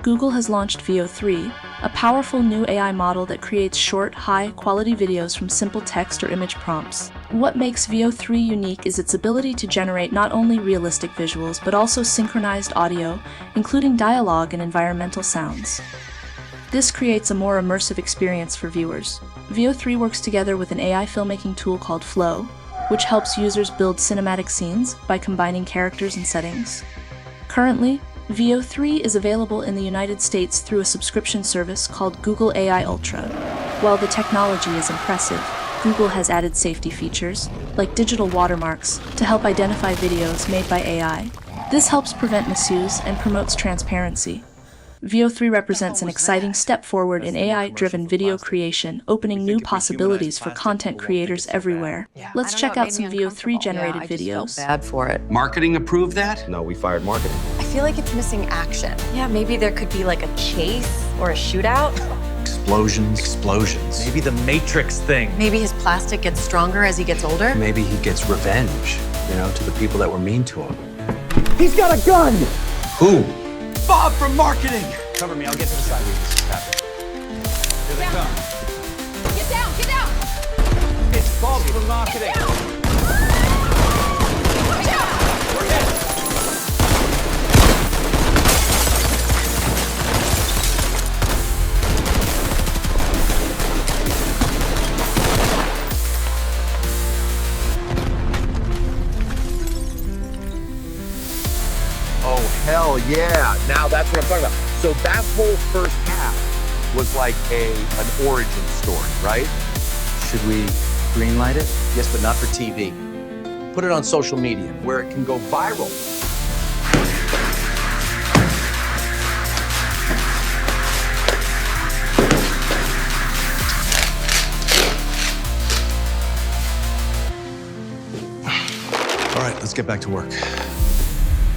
Google has launched VEO3, a powerful new AI model that creates short, high-quality videos from simple text or image prompts. What makes VEO3 unique is its ability to generate not only realistic visuals, but also synchronized audio, including dialogue and environmental sounds. This creates a more immersive experience for viewers. VEO3 works together with an AI filmmaking tool called Flow, which helps users build cinematic scenes by combining characters and settings. Currently, VEO3 is available in the United States through a subscription service called Google AI Ultra. While the technology is impressive, Google has added safety features, like digital watermarks, to help identify videos made by AI. This helps prevent misuse and promotes transparency. VEO3 represents an exciting step forward in AI-driven video creation, opening new possibilities for content creators everywhere. Let's check out some VEO3-generated videos. Bad for it. Marketing approved that? No, we fired marketing. I feel like it's missing action. Yeah, maybe there could be like a chase or a shootout. Explosions. Maybe the Matrix thing. Maybe his plastic gets stronger as he gets older. Maybe he gets revenge, to the people that were mean to him. He's got a gun! Who? Bob from marketing! Cover me, I'll get to the side where this is happening. Here they come. Get down! Get down! It's Bob from marketing. Watch out! We're hit. Oh, hell yeah. Now that's what I'm talking about. So that whole first half was like an origin story, right? Should we greenlight it? Yes, but not for TV. Put it on social media where it can go viral. All right, let's get back to work.